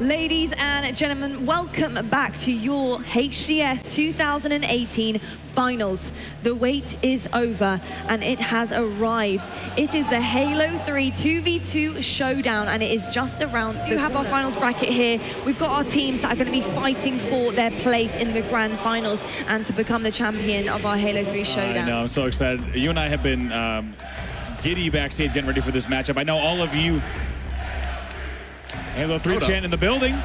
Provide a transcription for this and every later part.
Ladies and gentlemen, welcome back to your HCS 2018 finals. The wait is over and it has arrived. It is the Halo 3 2v2 Showdown and it is just around. We do have our finals bracket here. We've got our teams that are going to be fighting for their place in the grand finals and to become the champion of our Halo 3 Showdown. I know, I'm so excited. You and I have been giddy backstage getting ready for this matchup. I know all of you Halo 3 chant in the building.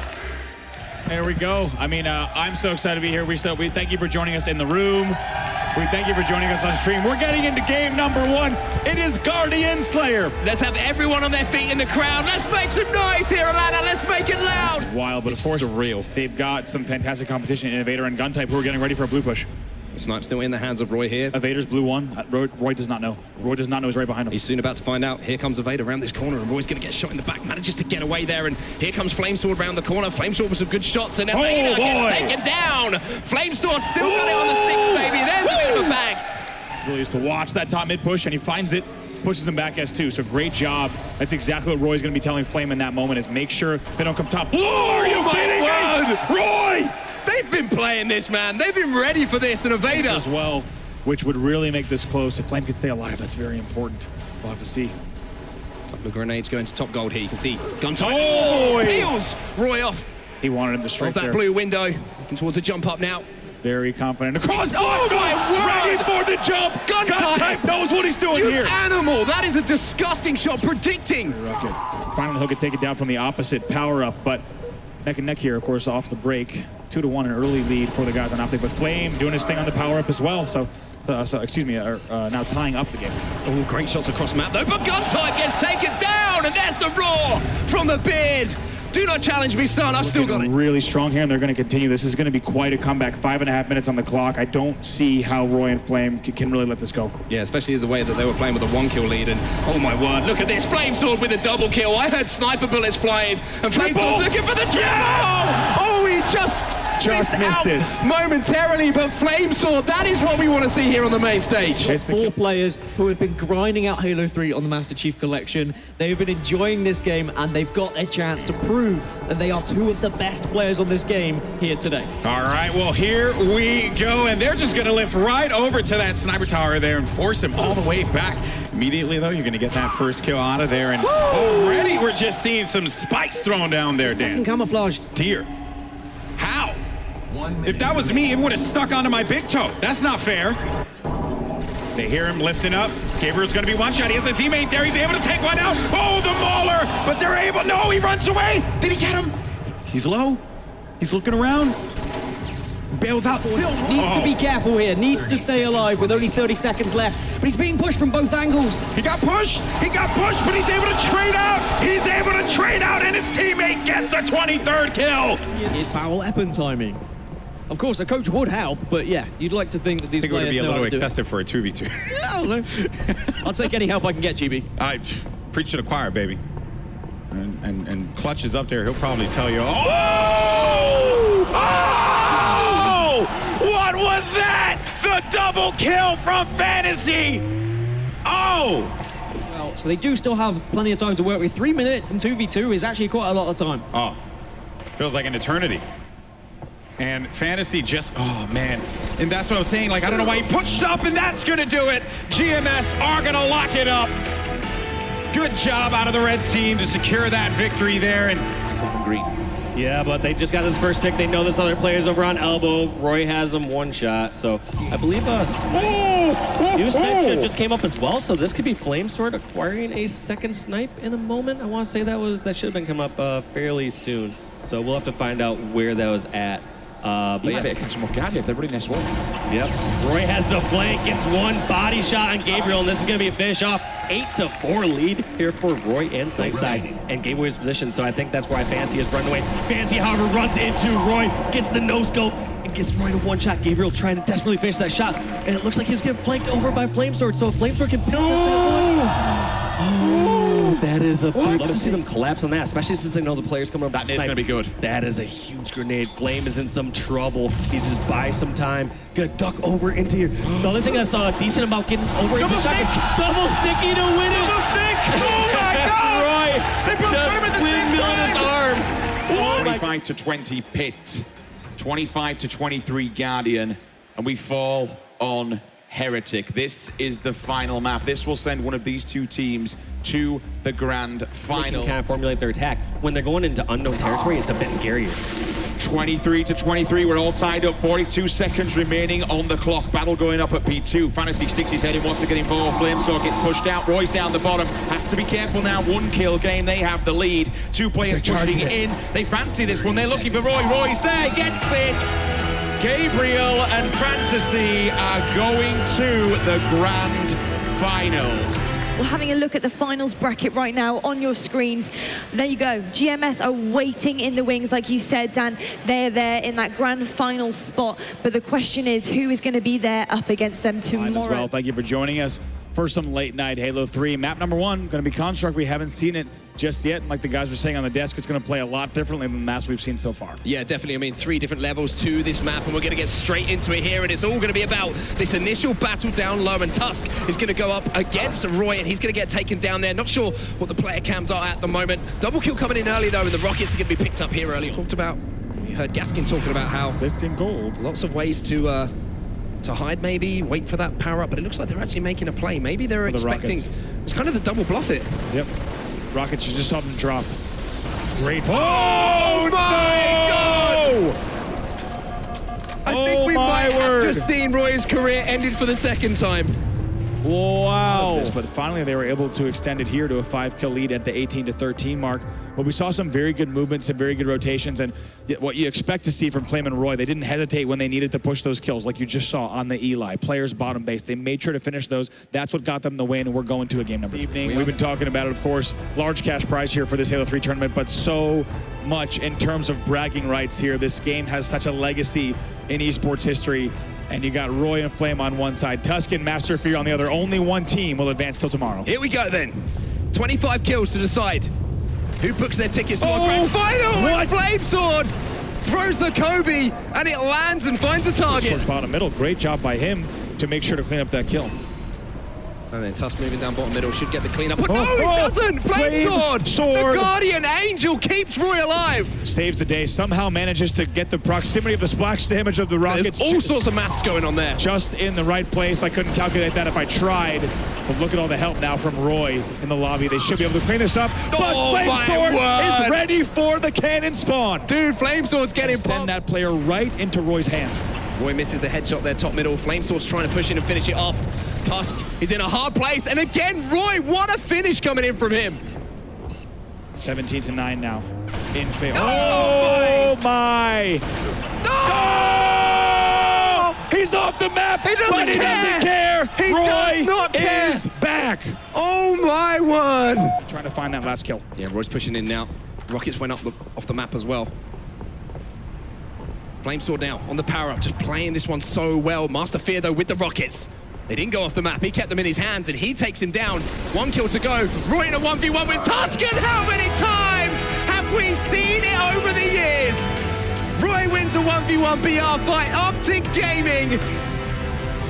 There we go. I mean, I'm so excited to be here. We thank you for joining us in the room. We thank you for joining us on stream. We're getting into game number 1. It is Guardian Slayer. Let's have everyone on their feet in the crowd. Let's make some noise here, Atlanta. Let's make it loud. This is wild, but of course, real. They've got some fantastic competition. Innovator and Guntype who are getting ready for a blue push. Snipe still in the hands of Roy here. Evader's blue 1. Roy does not know. Roy does not know he's right behind him. He's soon about to find out. Here comes Evader around this corner, and Roy's going to get shot in the back. Manages to get away there, and here comes Flamesword around the corner. Flamesword with some good shots, and Evader gets taken down. Flamesword still got it on the sticks, baby. There's a bit of a bag. It's really just to watch that top mid push, and he finds it, pushes him back S2. So great job. That's exactly what Roy's going to be telling Flame in that moment, is make sure they don't come top. Oh, are you kidding me? Roy! They've been playing this, man. They've been ready for this, and Evader as well, which would really make this close. If Flame could stay alive, that's very important. We'll have to see. Couple of grenades going to top gold here. You can see Guntype. Oh, peels Roy off. He wanted him to strike that there. Blue window. Looking towards a jump up now. Very confident. Across. Oh my word! Ready for the jump. Guntype knows what he's doing here. Animal. That is a disgusting shot. Predicting. Finally, he'll get taken down from the opposite power up, but neck and neck here, of course, off the break. 2-1, an early lead for the guys on Optic, but Flame doing his thing on the power up as well. So excuse me, now tying up the game. Oh, great shots across map though, but Guntype gets taken down, and there's the roar from the beard. Do not challenge me, son. I've still got it. Really strong here, and they're going to continue. This is going to be quite a comeback. 5.5 minutes on the clock. I don't see how Roy and Flame can really let this go. Yeah, especially the way that they were playing with a 1-kill lead, and oh my word, look at this. Flamesword with a double kill. I heard sniper bullets flying, and Flamesword looking for the triple! Oh, he just missed it momentarily, but Flamesword, that is what we want to see here on the main stage. It's 4 players who have been grinding out Halo 3 on the Master Chief Collection. They've been enjoying this game, and they've got their chance to prove that they are 2 of the best players on this game here today. All right, well, here we go, and they're just going to lift right over to that sniper tower there and force him all the way back. Immediately, though, you're going to get that first kill out of there, and already we're just seeing some spikes thrown down there, Dan. Camouflage. Dear. How? If that was me, it would have stuck onto my big toe. That's not fair. They hear him lifting up. Gabriel's going to be one-shot. He has a teammate there. He's able to take one out. Oh, the mauler! But they're able. No, he runs away. Did he get him? He's low. He's looking around. Bails out still. Needs to be careful here. Needs to stay alive with only 30 seconds left. But he's being pushed from both angles. He got pushed. He got pushed, but he's able to trade out. He's able to trade out, and his teammate gets the 23rd kill. His power weapon timing. Of course, a coach would help, but yeah, you'd like to think that these players know how to do it. I think it would be a little excessive for a 2v2. Yeah, I don't know. I'll take any help I can get, GB. I preach to the choir, baby. And Clutch is up there. He'll probably tell you, oh! What was that? The double kill from Fantasy! Oh! Well, so they do still have plenty of time to work with. 3 minutes and 2v2 is actually quite a lot of time. Oh, feels like an eternity. And Fantasy just, oh man. And that's what I was saying, like, I don't know why he pushed up, and that's gonna do it. GMS are gonna lock it up. Good job out of the red team to secure that victory there. And from green. Yeah, but they just got this first pick. They know this other player's over on elbow. Roy has them 1 shot, so I believe new snipe just came up as well, so this could be Flamesword acquiring a 2nd snipe in a moment. I want to say that should have been come up fairly soon, so we'll have to find out where that was at. But yeah, catch him off guard if they're running this one. Yep. Roy has the flank, gets 1 body shot on Gabriel, and this is going to be a finish off. 8-4 lead here for Roy and Snipeside and Gateway's position. So I think that's why Fantasy has run away. Fantasy, however, runs into Roy, gets the no-scope, and gets Roy to 1 shot. Gabriel trying to desperately finish that shot, and it looks like he was getting flanked over by Flamesword. So if Flamesword can build that 1. Oh, that is a big. Love to see them collapse on that, especially since they know the player's coming up. That is going to be good. That is a huge grenade. Flame is in some trouble. He just buys some time. Gonna duck over into here. The other thing I saw decent about getting over into shot. Double sticky to win it. Double stick! Oh my God! Roy They put just Flame at the same windmill in his time. arm. Oh my 25 to 20 Pit, 25 to 23 Guardian, and we fall on Heretic. This is the final map. This will send one of these two teams to the grand final. They can kind of formulate their attack. When they're going into unknown territory, it's a bit scarier. 23 to 23, we're all tied up. 42 seconds remaining on the clock. Battle going up at P2. Fantasy sticks his head in, wants to get involved. Flamesword gets pushed out. Roy's down the bottom. Has to be careful now. 1 kill game. They have the lead. 2 players pushing in. They fancy this one. They're looking for Roy. Roy's there. Gets fit. Gabriel and Fantasy are going to the grand finals. We're having a look at the finals bracket right now on your screens. There you go. GMS are waiting in the wings, like you said, Dan. They're there in that grand final spot. But the question is, who is going to be there up against them tomorrow? As well. Thank you for joining us for some late night Halo 3. Map number 1, going to be Construct. We haven't seen it just yet. And like the guys were saying on the desk, it's going to play a lot differently than the maps we've seen so far. Yeah, definitely. I mean, 3 different levels to this map, and we're going to get straight into it here, and it's all going to be about this initial battle down low, and Tusk is going to go up against Roy, and he's going to get taken down there. Not sure what the player cams are at the moment. Double kill coming in early, though, and the Rockets are going to be picked up here early. We heard Gaskin talking about how lifting gold. Lots of ways to hide, maybe, wait for that power up, but it looks like they're actually making a play. Maybe they're expecting... It's kind of the double bluff it. Yep. Rockets, you just saw them drop. Great. Oh my God! I think we might have just seen Roy's career ended for the second time. Wow. But finally they were able to extend it here to a 5-kill lead at the 18 to 13 mark. But we saw some very good movements and very good rotations, and what you expect to see from Flame and Roy. They didn't hesitate when they needed to push those kills, like you just saw on the Eli. Players bottom base, they made sure to finish those. That's what got them the win, and we're going to a game number 3. We've been talking about it, of course. Large cash prize here for this Halo 3 tournament, but so much in terms of bragging rights here. This game has such a legacy in esports history. And you got Roy and Flame on one side, Tusk and Master Fear on the other. Only one team will advance till tomorrow. Here we go then. 25 kills to decide who books their tickets to our grand final. What? Flamesword throws the Kobe, and it lands and finds a target. Towards bottom middle. Great job by him to make sure to clean up that kill. And then Tusk moving down bottom middle should get the cleanup. But no, he doesn't! Flamesword! The Guardian Angel keeps Roy alive! Saves the day, somehow manages to get the proximity of the splash damage of the Rockets. There's all sorts of maths going on there. Just in the right place. I couldn't calculate that if I tried. But look at all the help now from Roy in the lobby. They should be able to clean this up. But Flamesword is ready for the cannon spawn. Dude, Flamesword's getting popped. Send that player right into Roy's hands. Roy misses the headshot there, top middle. Flamesword's trying to push in and finish it off. Tusk is in a hard place, and again, Roy, what a finish coming in from him. 17 to 9 now, in favor. Oh my! No! He's off the map, he doesn't care. He Roy does not care. Is back. Oh my word! Trying to find that last kill. Yeah, Roy's pushing in now. Rockets went off the map as well. Flamesword now on the power up, just playing this one so well. Master Fear though with the Rockets. They didn't go off the map. He kept them in his hands, and he takes him down. 1 kill to go. Roy in a 1v1 with Tusk, and how many times have we seen it over the years? Roy wins a 1v1 BR fight. Optic Gaming,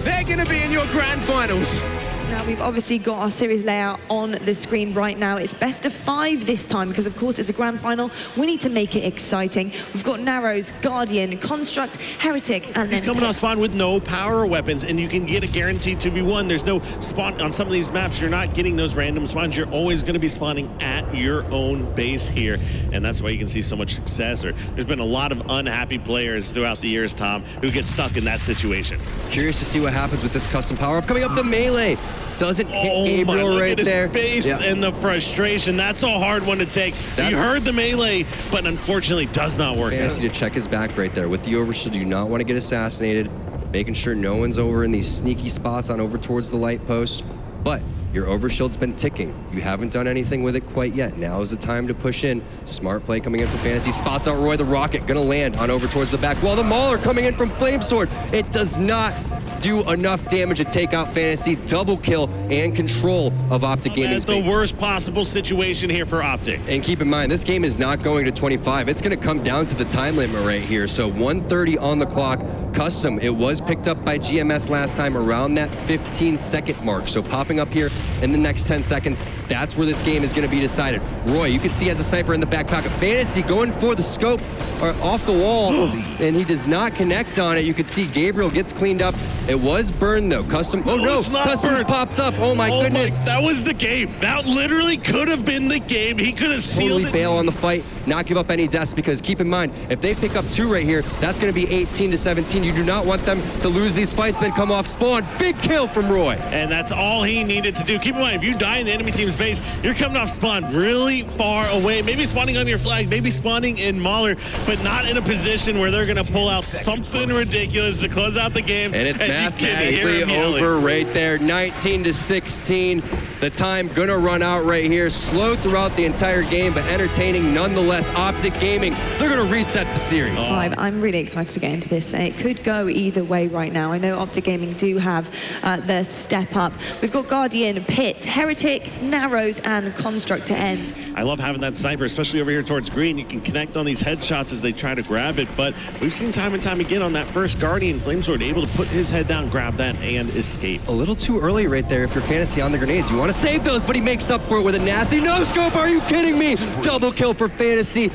they're going to be in your grand finals. Now, we've obviously got our series layout on the screen right now. It's best of 5 this time because, of course, it's a grand final. We need to make it exciting. We've got Narrows, Guardian, Construct, Heretic, and He's coming on spawn with no power weapons, and you can get a guaranteed 2v1. There's no spawn on some of these maps. You're not getting those random spawns. You're always going to be spawning at your own base here, and that's why you can see so much success. There's been a lot of unhappy players throughout the years, Tom, who get stuck in that situation. Curious to see what happens with this custom power-up coming up the melee. Doesn't hit Gabriel right there. Look at his face and the frustration. That's a hard one to take. You heard the melee, but unfortunately does not work. Fancy to check his back right there. With the overshield, you do not want to get assassinated. Making sure no one's over in these sneaky spots on over towards the light post. But your overshield's been ticking. You haven't done anything with it quite yet. Now is the time to push in. Smart play coming in from Fantasy. Spots out Roy the Rocket. Gonna land on over towards the back. While the Mauler coming in from Flamesword. It does not do enough damage to take out Fantasy. Double kill and control of Optic Gaming. That's the worst possible situation here for Optic. And keep in mind, this game is not going to 25. It's going to come down to the time limit right here. So 1:30 on the clock. Custom, it was picked up by GMS last time around that 15-second mark. So popping up here in the next 10 seconds, that's where this game is going to be decided. Roy, you can see as a sniper in the back pocket. Fantasy going for the scope off the wall, and he does not connect on it. You can see Gabriel gets cleaned up. It was burned though. Custom, oh no, Custom pops up. Oh my goodness. That was the game. That literally could have been the game. He could have sealed Totally it. bail on the fight, not give up any deaths, because keep in mind, if they pick up 2 right here, that's going to be 18 to 17. You do not want them to lose these fights, then come off spawn. Big kill from Roy. And that's all he needed to do. Keep in mind, if you die in the enemy team's base, you're coming off spawn really far away. Maybe spawning on your flag, maybe spawning in Mauler, but not in a position where they're going to pull out something ridiculous to close out the game. And it's mathematically over right there, 19 to 16. The time gonna run out right here. Slow throughout the entire game, but entertaining nonetheless. Optic Gaming, they're gonna reset the series. I'm really excited to get into this. It could go either way right now. I know Optic Gaming do have their step up. We've got Guardian, Pit, Heretic, Narrows, and Construct to end. I love having that sniper, especially over here towards green. You can connect on these headshots as they try to grab it, but we've seen time and time again on that first Guardian, Flamesword able to put his head down, grab that, and escape. A little too early right there if you're Fantasy on the grenades. You want to save those, but he makes up for it with a nasty no-scope. Are you kidding me? Double kill for Fantasy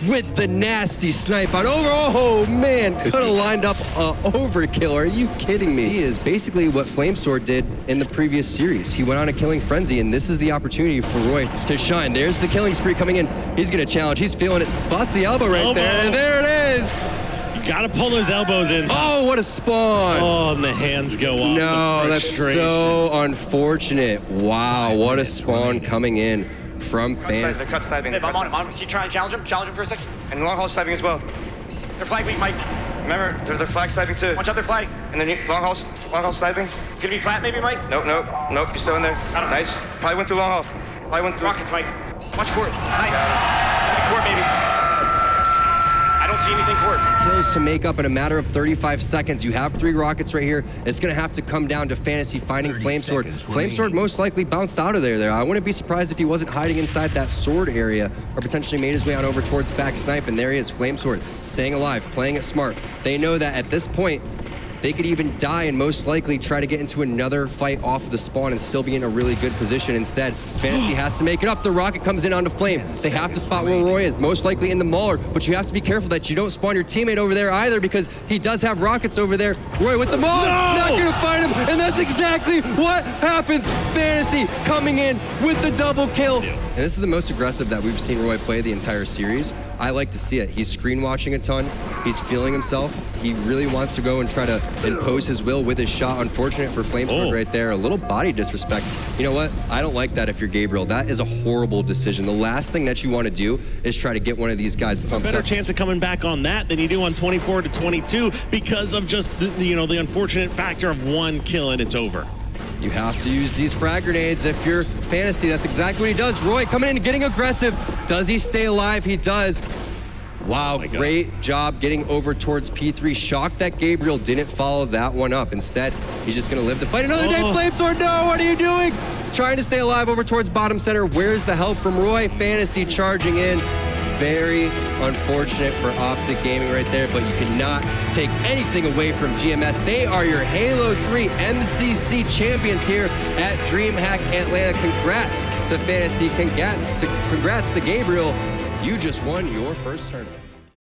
with the nasty snipe on over. Oh man, could have lined up overkill. Are you kidding me? He is basically what Flamesword did in the previous series. He went on a killing frenzy, and this is the opportunity for Roy to shine. There's the killing spree coming in. He's gonna challenge. He's feeling it. Spots the elbow right there. And there it is. Gotta pull those elbows in. Oh, what a spawn. Oh, and the hands go up. No, that's so unfortunate. Wow, what a spawn coming in from Fantasy. They're cut sniping. I'm on him. Keep trying to challenge him for a second. And long haul sniping as well. They're flag weak, Mike. Remember, they're flag sniping too. Watch out their flag. And then long haul sniping. It's gonna be flat maybe, Mike? Nope, you're still in there. Nice. Probably went through long haul. Probably went through. Rockets, Mike. Watch court. Nice. Court, baby. I don't see anything court. Kills to make up in a matter of 35 seconds. You have 3 rockets right here. It's going to have to come down to Fantasy finding Flamesword. Flamesword most likely bounced out of there. I wouldn't be surprised if he wasn't hiding inside that sword area or potentially made his way on over towards back snipe. And there he is, Flamesword, staying alive, playing it smart. They know that at this point, they could even die and most likely try to get into another fight off the spawn and still be in a really good position. Instead, Fantasy has to make it up. The rocket comes in onto Flame. They have to spot where Roy is, most likely in the Mauler, but you have to be careful that you don't spawn your teammate over there either, because he does have rockets over there. Roy with the Mauler, not gonna find him, and that's exactly what happens. Fantasy coming in with the double kill. And this is the most aggressive that we've seen Roy play the entire series. I like to see it. He's screen watching a ton. He's feeling himself. He really wants to go and try to impose his will with his shot. Unfortunate for Flamesword right there. A little body disrespect. You know what? I don't like that if you're Gabriel. That is a horrible decision. The last thing that you want to do is try to get one of these guys pumped up. Better chance of coming back on that than you do on 24 to 22 because of just the unfortunate factor of 1 kill and it's over. You have to use these frag grenades if you're Fantasy. That's exactly what he does. Roy coming in and getting aggressive. Does he stay alive? He does. Wow, great job getting over towards P3. Shocked that Gabriel didn't follow that one up. Instead, he's just gonna live to fight another day. Flamesword, no, what are you doing? He's trying to stay alive over towards bottom center. Where's the help from Roy? Fantasy charging in. Very unfortunate for Optic Gaming right there, but you cannot take anything away from GMS. They are your Halo 3 MCC champions here at Dreamhack Atlanta. Congrats to Fantasy. Congrats to Gabriel. You just won your first tournament.